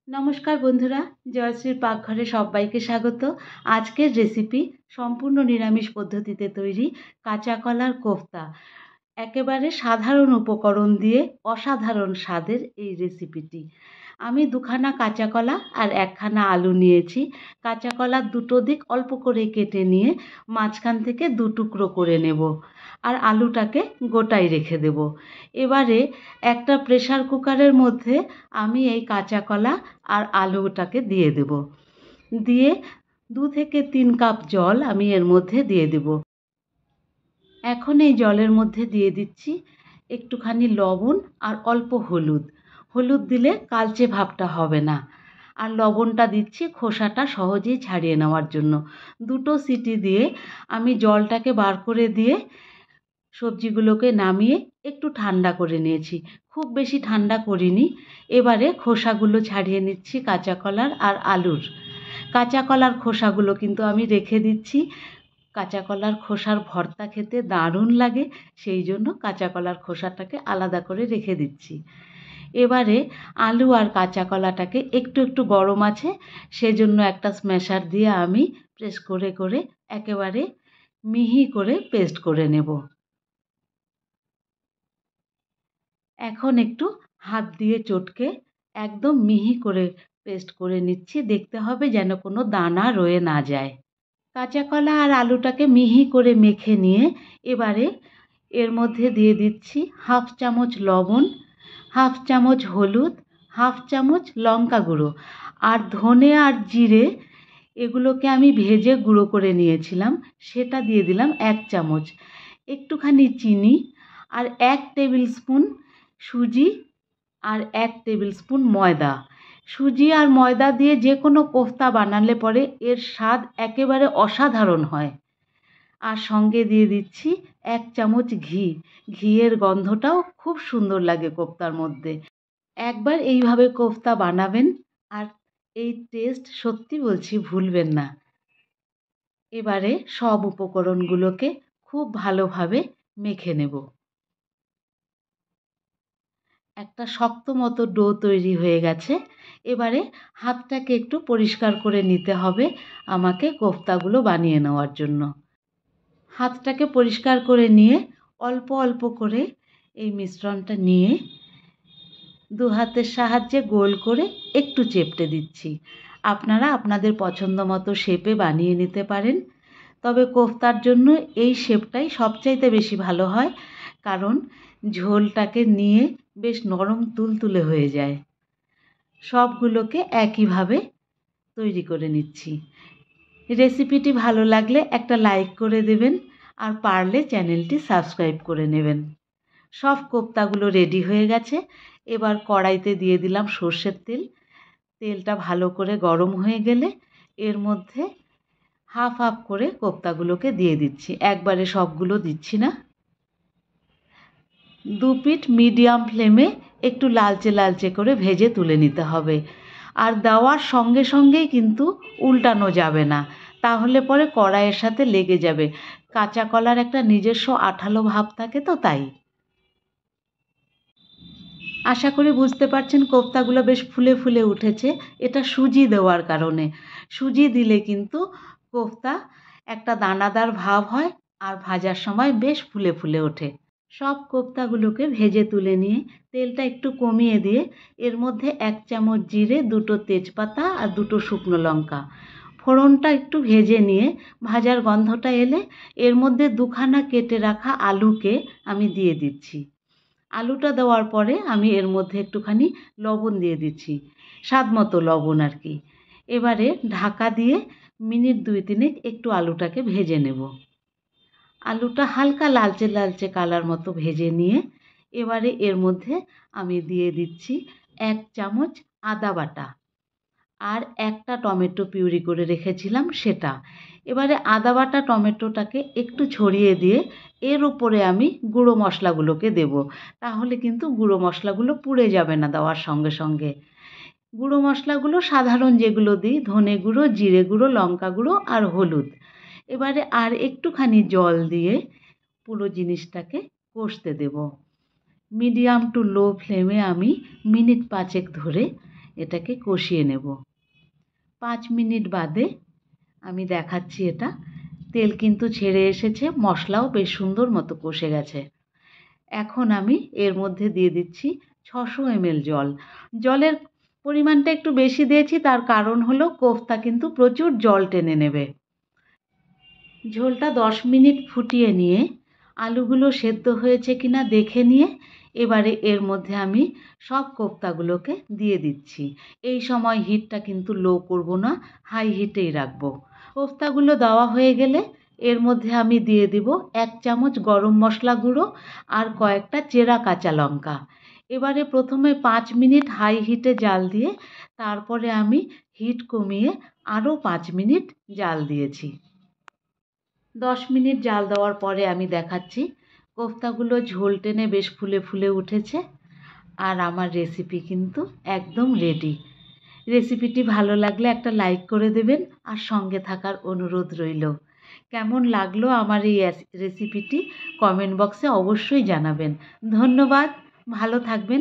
নমস্কার বন্ধুরা, জয়শ্রীর পাকঘরে সবাইকে স্বাগত। আজকের রেসিপি সম্পূর্ণ নিরামিষ পদ্ধতিতে তৈরি কাঁচা কলার কোফতা। একেবারে সাধারণ উপকরণ দিয়ে অসাধারণ স্বাদের এই রেসিপিটি। আমি দুখানা কাঁচা কলা আর একখানা আলু নিয়েছি। কাঁচা কলার দুটো দিক অল্প করে কেটে নিয়ে মাঝখান থেকে দু টুকরো করে নেব, আর আলুটাকে গোটাই রেখে দেব। এবারে একটা প্রেসার কুকারের মধ্যে আমি এই কাঁচা কলা আর আলুটাকে দিয়ে দেব। দিয়ে 2 থেকে 3 কাপ জল আমি এর মধ্যে দিয়ে দেব। এখন এই জলের মধ্যে দিয়ে দিচ্ছি একটুখানি লবণ আর অল্প হলুদ। হলুদ দিলে কালচে ভাবটা হবে না। আর লবণটা দিচ্ছি খোসাটা সহজেই ছাড়িয়ে নেওয়ার জন্য। 2টো সিটি দিয়ে আমি জলটাকে বার করে দিয়ে সবজিগুলোকে নামিয়ে একটু ঠান্ডা করে নিয়েছি। খুব বেশি ঠান্ডা করিনি। এবারে খোসাগুলো ছাড়িয়ে নিচ্ছি কাঁচা কলার আর আলুর। কাঁচা কলার খোসাগুলো কিন্তু আমি রেখে দিচ্ছি। কাঁচা কলার খোসার ভর্তা খেতে দারুণ লাগে, সেই জন্য কাঁচা কলার খোসাটাকে আলাদা করে রেখে দিচ্ছি। এবারে আলু আর কাঁচা কলাটাকে একটু একটু গরম আছে, সেজন্য একটা স্ম্যাশার দিয়ে আমি প্রেস করে করে একেবারে মিহি করে পেস্ট করে নেব। এখন একটু হাত দিয়ে চটকে একদম মিহি করে পেস্ট করে নিচ্ছি। দেখতে হবে যেন কোনো দানা রয়ে না যায়। কাঁচা কলা আর আলুটাকে মিহি করে মেখে নিয়ে এবারে এর মধ্যে দিয়ে দিচ্ছি 1/2 চামচ লবণ, 1/2 চামচ হলুদ, 1/2 চামচ লঙ্কা গুঁড়ো আর ধনে আর জিরে এগুলোকে আমি ভেজে গুঁড়ো করে নিয়েছিলাম, সেটা দিয়ে দিলাম 1 চামচ। একটুখানি চিনি আর 1 টেবিল স্পুন সুজি আর 1 টেবিল স্পুন ময়দা। সুজি আর ময়দা দিয়ে যে কোনো কোফতা বানালে পরে এর স্বাদ একেবারে অসাধারণ হয়। আর সঙ্গে দিয়ে দিচ্ছি 1 চামচ ঘি। ঘিয়ের গন্ধটাও খুব সুন্দর লাগে কোফতার মধ্যে। একবার এইভাবে কোফতা বানাবেন আর এই টেস্ট সত্যি বলছি ভুলবেন না। এবারে সব উপকরণগুলোকে খুব ভালোভাবে মেখে নেব। একটা শক্ত মতো ডো তৈরি হয়ে গেছে। এবারে হাতটাকে একটু পরিষ্কার করে নিতে হবে আমাকে কোফতাগুলো বানিয়ে নেওয়ার জন্য। হাতটাকে পরিষ্কার করে নিয়ে অল্প অল্প করে এই মিশ্রণটা নিয়ে দু হাতের সাহায্যে গোল করে একটু চেপটে দিচ্ছি। আপনারা আপনাদের পছন্দ মতো শেপে বানিয়ে নিতে পারেন, তবে কোফতার জন্য এই শেপটাই সবচাইতে বেশি ভালো হয়, কারণ ঝোলটাকে নিয়ে বেশ নরম তুলতুলে হয়ে যায়। সবগুলোকে একইভাবে তৈরি করে নিচ্ছি। রেসিপিটি ভালো লাগলে একটা লাইক করে দেবেন, আর পারলে চ্যানেলটি সাবস্ক্রাইব করে নেবেন। সব কোফতাগুলো রেডি হয়ে গেছে। এবার কড়াইতে দিয়ে দিলাম সর্ষের তেল। তেলটা ভালো করে গরম হয়ে গেলে এর মধ্যে হাফ হাফ করে কোফতাগুলোকে দিয়ে দিচ্ছি, একবারে সবগুলো দিচ্ছি না। 2 পিঠ মিডিয়াম ফ্লেমে একটু লালচে লালচে করে ভেজে তুলে নিতে হবে। আর দেওয়ার সঙ্গে সঙ্গেই কিন্তু উল্টানো যাবে না, তাহলে পরে কড়াইয়ের সাথে লেগে যাবে। কাঁচা কলার একটা নিজস্ব আঠালো ভাব থাকে, তো তাই। আশা করি বুঝতে পারছেন কোফতাগুলো বেশ ফুলে ফুলে উঠেছে। এটা সুজি দেওয়ার কারণে। সুজি দিলে কিন্তু কোফতা একটা দানাদার ভাব হয় আর ভাজার সময় বেশ ফুলে ফুলে ওঠে। সব কোফতাগুলোকে ভেজে তুলে নিয়ে তেলটা একটু কমিয়ে দিয়ে এর মধ্যে 1 চামচ জিরে, 2টো তেজপাতা আর 2টো শুকনো লঙ্কা ফোড়নটা একটু ভেজে নিয়ে ভাজার গন্ধটা এলে এর মধ্যে দুখানা কেটে রাখা আলুকে আমি দিয়ে দিচ্ছি। আলুটা দেওয়ার পরে আমি এর মধ্যে একটুখানি লবণ দিয়ে দিচ্ছি, স্বাদ মতো লবণ আর কি। এবারে ঢাকা দিয়ে মিনিট 2-3 একটু আলুটাকে ভেজে নেব। আলুটা হালকা লালচে লালচে কালার মতো ভেজে নিয়ে এবারে এর মধ্যে আমি দিয়ে দিচ্ছি 1 চামচ আদা বাটা আর একটা টমেটো পিউরি করে রেখেছিলাম সেটা। এবারে আদা বাটা টমেটোটাকে একটু ছড়িয়ে দিয়ে এর উপরে আমি গুঁড়ো মশলাগুলোকে দেব, তাহলে কিন্তু গুঁড়ো মশলাগুলো পুড়ে যাবে না দেওয়ার সঙ্গে সঙ্গে। গুঁড়ো মশলাগুলো সাধারণ যেগুলো দিই, ধনে গুঁড়ো, জিরে গুঁড়ো, লঙ্কা গুঁড়ো আর হলুদ। এবারে আর একটুখানি জল দিয়ে পুরো জিনিসটাকে কষতে দেব। মিডিয়াম টু লো ফ্লেমে আমি মিনিট 5 ধরে এটাকে কষিয়ে নেব। 5 মিনিট বাদে আমি দেখাচ্ছি এটা। তেল কিন্তু ছেড়ে এসেছে, মশলাও বেশ সুন্দর মতো কষে গেছে। এখন আমি এর মধ্যে দিয়ে দিচ্ছি 600 ml জল। জলের পরিমাণটা একটু বেশি দিয়েছি, তার কারণ হলো কোফতা কিন্তু প্রচুর জল টেনে নেবে। ঝোলটা 10 মিনিট ফুটিয়ে নিয়ে আলুগুলো সেদ্ধ হয়েছে কিনা দেখে নিয়ে এবারে এর মধ্যে আমি সব কোফতাগুলোকে দিয়ে দিচ্ছি। এই সময় হিটটা কিন্তু লো করব না, হাই হিটেই রাখবো। কোফতাগুলো দেওয়া হয়ে গেলে এর মধ্যে আমি দিয়ে দিব 1 চামচ গরম মশলা গুঁড়ো আর কয়েকটা চেরা কাঁচা লঙ্কা। এবারে প্রথমে 5 মিনিট হাই হিটে জাল দিয়ে তারপরে আমি হিট কমিয়ে আরও 5 মিনিট জাল দিয়েছি। 10 মিনিট জাল দেওয়ার পরে আমি দেখাচ্ছি কোফতাগুলো ঝোল টেনে বেশ ফুলে ফুলে উঠেছে আর আমার রেসিপি কিন্তু একদম রেডি। রেসিপিটি ভালো লাগলে একটা লাইক করে দেবেন আর সঙ্গে থাকার অনুরোধ রইল। কেমন লাগলো আমার এই রেসিপিটি কমেন্ট বক্সে অবশ্যই জানাবেন। ধন্যবাদ, ভালো থাকবেন।